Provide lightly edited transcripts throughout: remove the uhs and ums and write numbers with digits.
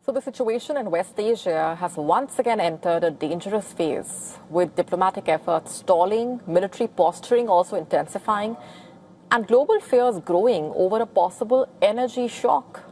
So the situation in West Asia has once again entered a dangerous phase, with diplomatic efforts stalling, military posturing also intensifying, and global fears growing over a possible energy shock.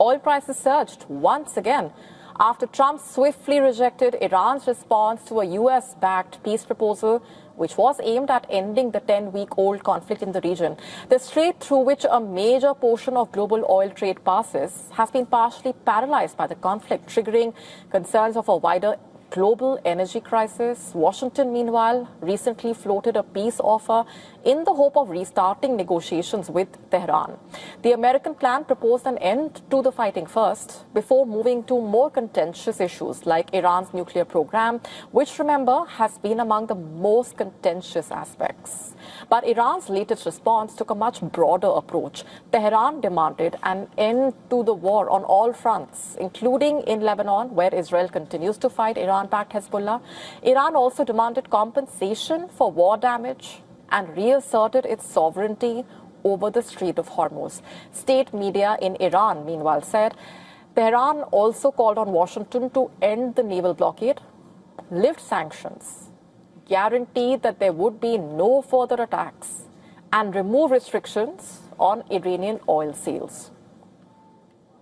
Oil prices surged once again after Trump swiftly rejected Iran's response to a US-backed peace proposal which was aimed at ending the 10-week-old conflict in the region. The strait through which a major portion of global oil trade passes has been partially paralyzed by the conflict, triggering concerns of a wider global energy crisis. Washington, meanwhile, recently floated a peace offer in the hope of restarting negotiations with Tehran. The American plan proposed an end to the fighting first, before moving to more contentious issues like Iran's nuclear program, which, remember, has been among the most contentious aspects. But Iran's latest response took a much broader approach. Tehran demanded an end to the war on all fronts, including in Lebanon, where Israel continues to fight Iran-backed Hezbollah. Iran also demanded compensation for war damage and reasserted its sovereignty over the Strait of Hormuz. State media in Iran, meanwhile, said Tehran also called on Washington to end the naval blockade, lift sanctions, guarantee that there would be no further attacks, and remove restrictions on Iranian oil sales.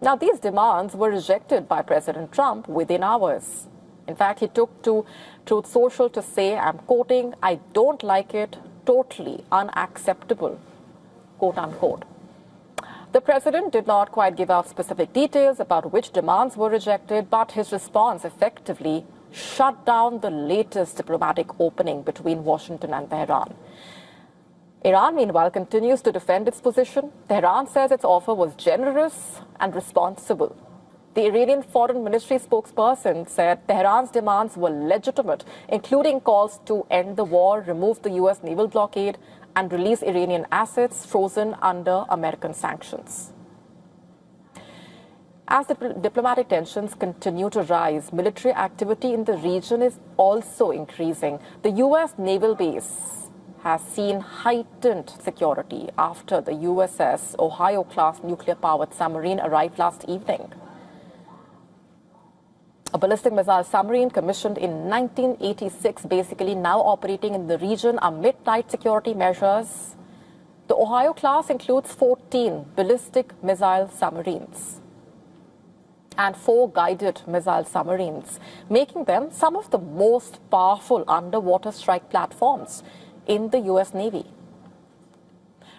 Now, these demands were rejected by President Trump within hours. In fact, he took to Truth Social to say, I'm quoting, "I don't like it, totally unacceptable," quote unquote. The president did not quite give out specific details about which demands were rejected, but his response effectively shut down the latest diplomatic opening between Washington and Tehran. Iran, meanwhile, continues to defend its position. Tehran says its offer was generous and responsible. The Iranian Foreign Ministry spokesperson said Tehran's demands were legitimate, including calls to end the war, remove the U.S. naval blockade, and release Iranian assets frozen under American sanctions. As the diplomatic tensions continue to rise, military activity in the region is also increasing. The U.S. naval base has seen heightened security after the USS Ohio-class nuclear-powered submarine arrived last evening. A ballistic missile submarine commissioned in 1986, basically now operating in the region amid tight security measures. The Ohio class includes 14 ballistic missile submarines and 4 guided missile submarines, making them some of the most powerful underwater strike platforms in the U.S. Navy.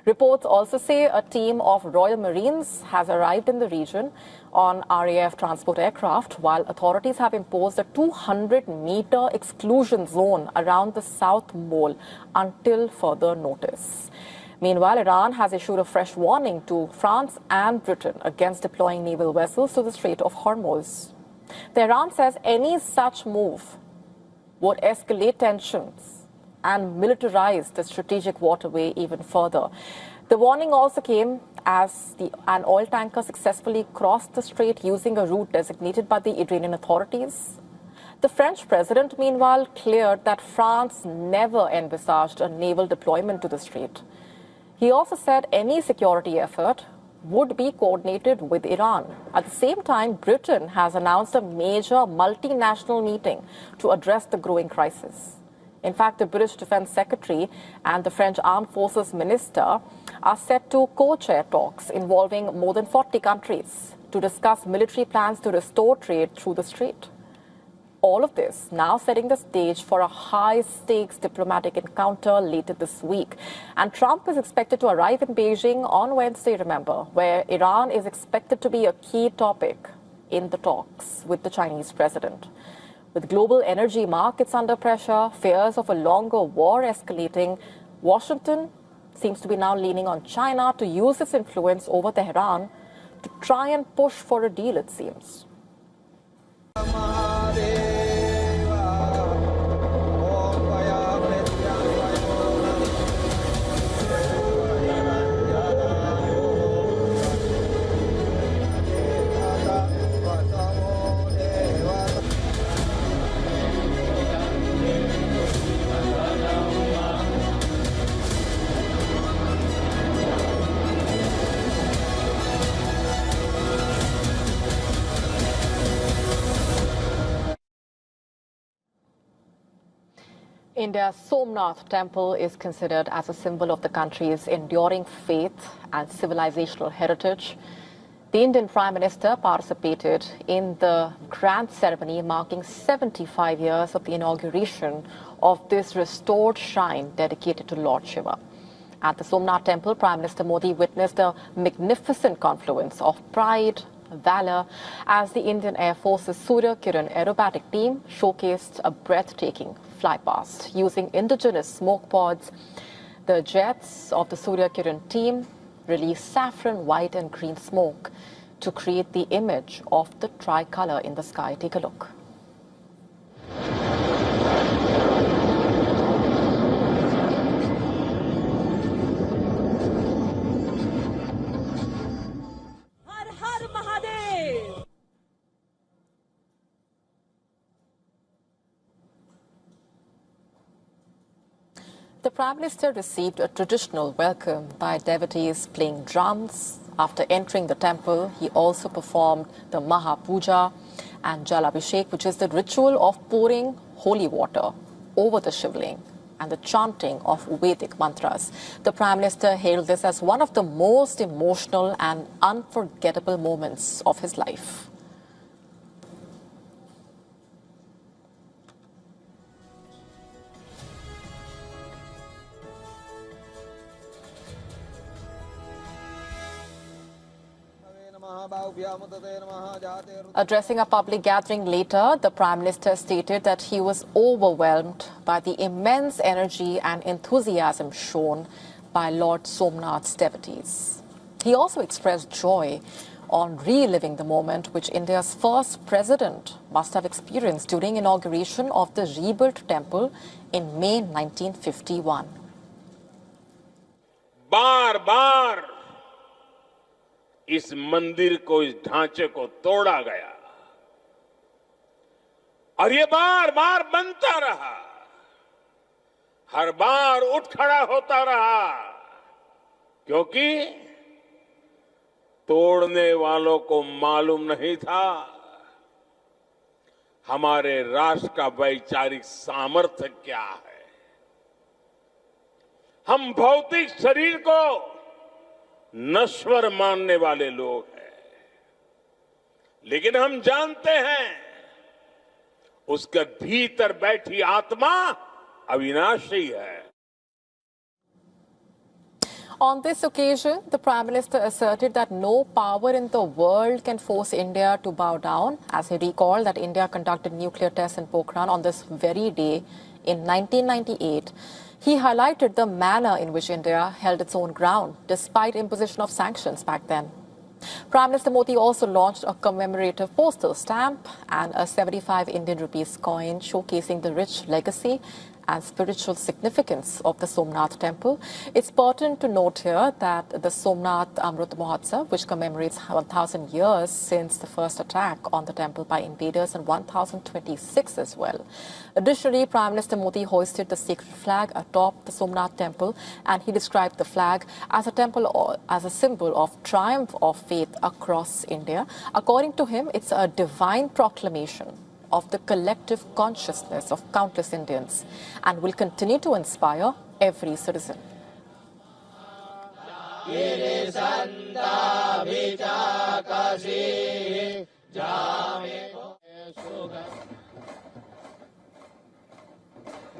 Reports also say a team of Royal Marines has arrived in the region on RAF transport aircraft, while authorities have imposed a 200-meter exclusion zone around the South Mole until further notice. Meanwhile, Iran has issued a fresh warning to France and Britain against deploying naval vessels to the Strait of Hormuz. Tehran says any such move would escalate tensions and militarize the strategic waterway even further. The warning also came as an oil tanker successfully crossed the strait using a route designated by the Iranian authorities. The French president, meanwhile, cleared that France never envisaged a naval deployment to the strait. He also said any security effort would be coordinated with Iran. At the same time, Britain has announced a major multinational meeting to address the growing crisis. In fact, the British Defense Secretary and the French Armed Forces Minister are set to co-chair talks involving more than 40 countries to discuss military plans to restore trade through the strait. All of this now setting the stage for a high-stakes diplomatic encounter later this week. And Trump is expected to arrive in Beijing on Wednesday, remember, where Iran is expected to be a key topic in the talks with the Chinese president. With global energy markets under pressure, fears of a longer war escalating, Washington seems to be now leaning on China to use its influence over Tehran to try and push for a deal, it seems. India's Somnath temple is considered as a symbol of the country's enduring faith and civilizational heritage. The Indian Prime Minister participated in the grand ceremony marking 75 years of the inauguration of this restored shrine dedicated to Lord Shiva. At the Somnath temple, Prime Minister Modi witnessed a magnificent confluence of pride, valor, as the Indian Air Force's Surya Kiran aerobatic team showcased a breathtaking flypast. Using indigenous smoke pods, the jets of the Surya Kiran team released saffron, white and green smoke to create the image of the tricolor in the sky. Take a look. The Prime Minister received a traditional welcome by devotees playing drums. After entering the temple, he also performed the Maha Puja and Jalabhishek, which is the ritual of pouring holy water over the shivling and the chanting of Vedic mantras. The Prime Minister hailed this as one of the most emotional and unforgettable moments of his life. Addressing a public gathering later, the Prime Minister stated that he was overwhelmed by the immense energy and enthusiasm shown by Lord Somnath's devotees. He also expressed joy on reliving the moment which India's first president must have experienced during inauguration of the rebuilt temple in May 1951. बार-बार इस मंदिर को, इस ढांचे को तोड़ा गया और ये बार-बार बनता रहा, हर बार उठ खड़ा होता रहा, क्योंकि तोड़ने वालों को मालूम नहीं था हमारे राष्ट्र का वैचारिक सामर्थ्य क्या है। हम भौतिक शरीर को नश्वर मानने वाले लोग हैं, लेकिन हम जानते हैं उसके भीतर बैठी आत्मा अविनाशी है। On this occasion, the Prime Minister asserted that no power in the world can force India to bow down, as he recalled that India conducted nuclear tests in Pokhran on this very day in 1998. He highlighted the manner in which India held its own ground, despite imposition of sanctions back then. Prime Minister Modi also launched a commemorative postal stamp and a 75 Indian rupees coin showcasing the rich legacy and spiritual significance of the Somnath temple. It's pertinent to note here that the Somnath Amrit Mahotsav, which commemorates 1,000 years since the first attack on the temple by invaders in 1026 as well. Additionally, Prime Minister Modi hoisted the sacred flag atop the Somnath temple, and he described the flag as a symbol of triumph of faith across India. According to him, it's a divine proclamation of the collective consciousness of countless Indians and will continue to inspire every citizen.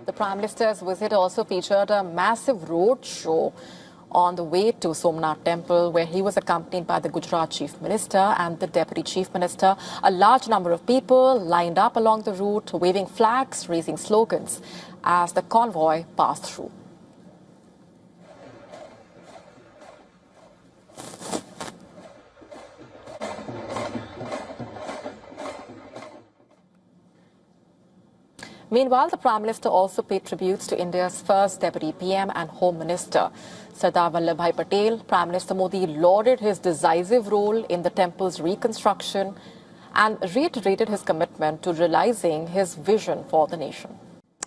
The Prime Minister's visit also featured a massive road show on the way to Somnath temple, where he was accompanied by the Gujarat Chief Minister and the Deputy Chief Minister. A large number of people lined up along the route, waving flags, raising slogans as the convoy passed through. Meanwhile, the Prime Minister also paid tributes to India's first Deputy PM and Home Minister, Sardar Vallabhbhai Patel. Prime Minister Modi lauded his decisive role in the temple's reconstruction and reiterated his commitment to realizing his vision for the nation.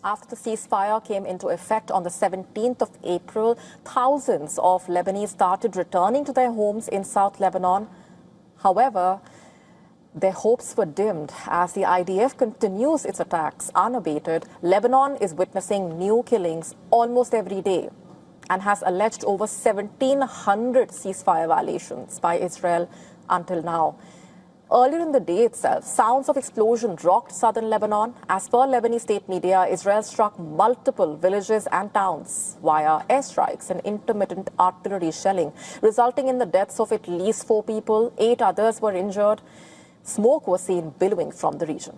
After the ceasefire came into effect on the 17th of April, thousands of Lebanese started returning to their homes in South Lebanon. However, Their hopes were dimmed as the IDF continues its attacks unabated. Lebanon is witnessing new killings almost every day and has alleged over 1,700 ceasefire violations by Israel until now. Earlier in the day itself, sounds of explosion rocked southern Lebanon. As per Lebanese state media, Israel struck multiple villages and towns via airstrikes and intermittent artillery shelling, resulting in the deaths of at least 4 people. 8 others were injured. Smoke was seen billowing from the region.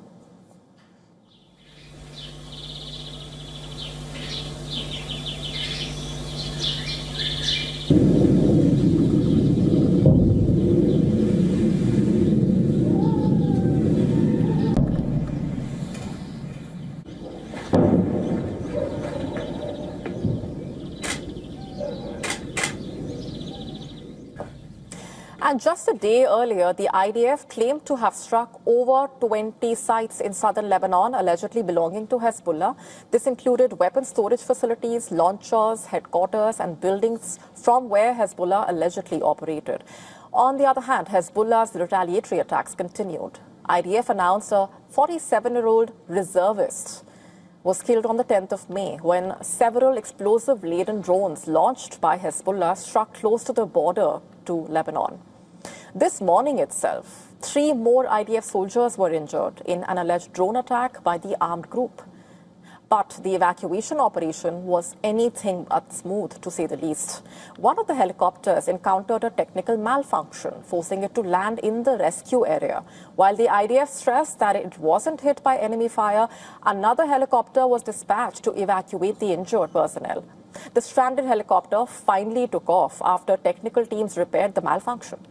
And just a day earlier, the IDF claimed to have struck over 20 sites in southern Lebanon, allegedly belonging to Hezbollah. This included weapon storage facilities, launchers, headquarters, and buildings from where Hezbollah allegedly operated. On the other hand, Hezbollah's retaliatory attacks continued. IDF announced a 47-year-old reservist was killed on the 10th of May when several explosive-laden drones launched by Hezbollah struck close to the border to Lebanon. This morning itself, 3 more IDF soldiers were injured in an alleged drone attack by the armed group. But the evacuation operation was anything but smooth, to say the least. One of the helicopters encountered a technical malfunction, forcing it to land in the rescue area. While the IDF stressed that it wasn't hit by enemy fire, another helicopter was dispatched to evacuate the injured personnel. The stranded helicopter finally took off after technical teams repaired the malfunction.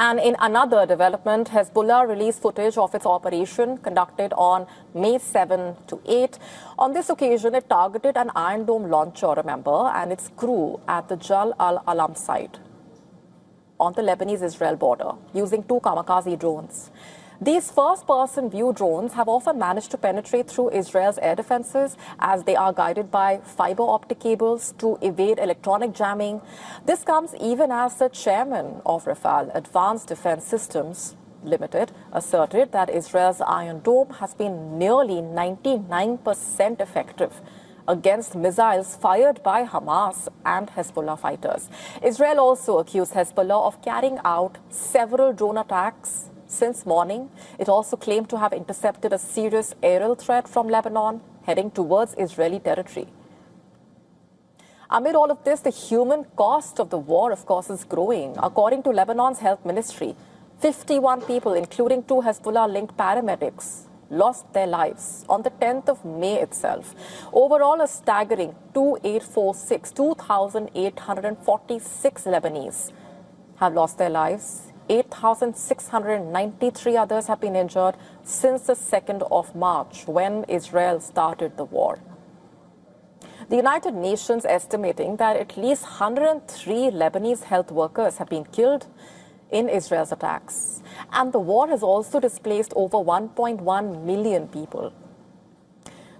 And in another development, Hezbollah released footage of its operation conducted on May 7 to 8. On this occasion, it targeted an Iron Dome launcher, remember, and its crew at the Jal al-Alam site on the Lebanese-Israel border using 2 kamikaze drones. These first-person view drones have often managed to penetrate through Israel's air defenses as they are guided by fiber optic cables to evade electronic jamming. This comes even as the chairman of Rafale Advanced Defense Systems Limited asserted that Israel's Iron Dome has been nearly 99% effective against missiles fired by Hamas and Hezbollah fighters. Israel also accused Hezbollah of carrying out several drone attacks since morning. It also claimed to have intercepted a serious aerial threat from Lebanon heading towards Israeli territory. Amid all of this, the human cost of the war, of course, is growing. According to Lebanon's health ministry, 51 people, including 2 Hezbollah-linked paramedics, lost their lives on the 10th of May itself. Overall, a staggering 2,846 Lebanese have lost their lives. 8,693 others have been injured since the 2nd of March, when Israel started the war. The United Nations estimating that at least 103 Lebanese health workers have been killed in Israel's attacks. And the war has also displaced over 1.1 million people.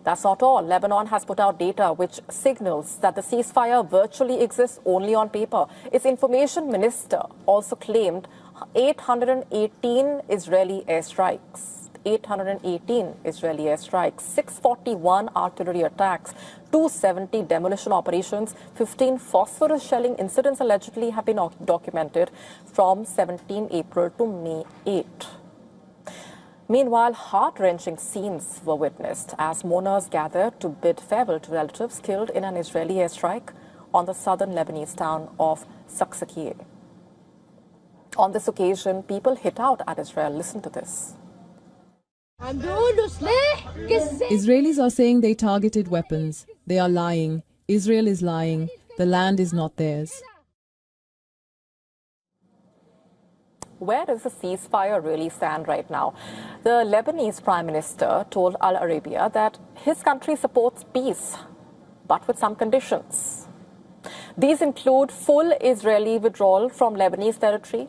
That's not all. Lebanon has put out data which signals that the ceasefire virtually exists only on paper. Its information minister also claimed 818 Israeli airstrikes. 818 Israeli airstrikes, 641 artillery attacks, 270 demolition operations, 15 phosphorus shelling incidents allegedly have been documented from 17 April to May 8. Meanwhile, heart-wrenching scenes were witnessed as mourners gathered to bid farewell to relatives killed in an Israeli airstrike on the southern Lebanese town of Saksakiyeh. On this occasion, people hit out at Israel. Listen to this. Israelis are saying they targeted weapons. They are lying. Israel is lying. The land is not theirs. where does the ceasefire really stand right now? The Lebanese Prime Minister told Al Arabiya that his country supports peace, but with some conditions. These include full Israeli withdrawal from Lebanese territory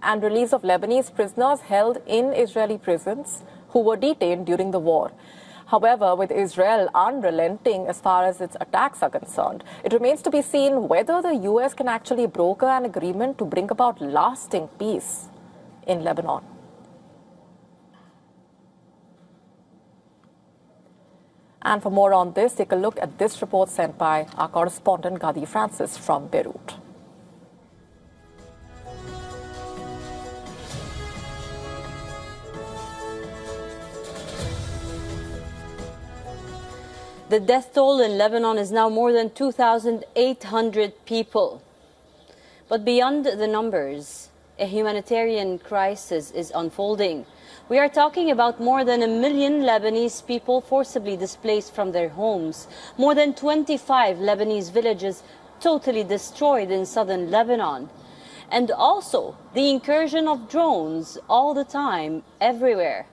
and release of Lebanese prisoners held in Israeli prisons who were detained during the war. However, with Israel unrelenting as far as its attacks are concerned, it remains to be seen whether the US can actually broker an agreement to bring about lasting peace in Lebanon. And for more on this, take a look at this report sent by our correspondent Gadi Francis from Beirut. The death toll in Lebanon is now more than 2,800 people. But beyond the numbers, a humanitarian crisis is unfolding. We are talking about more than 1 million Lebanese people forcibly displaced from their homes, more than 25 Lebanese villages totally destroyed in southern Lebanon, and also the incursion of drones all the time, everywhere.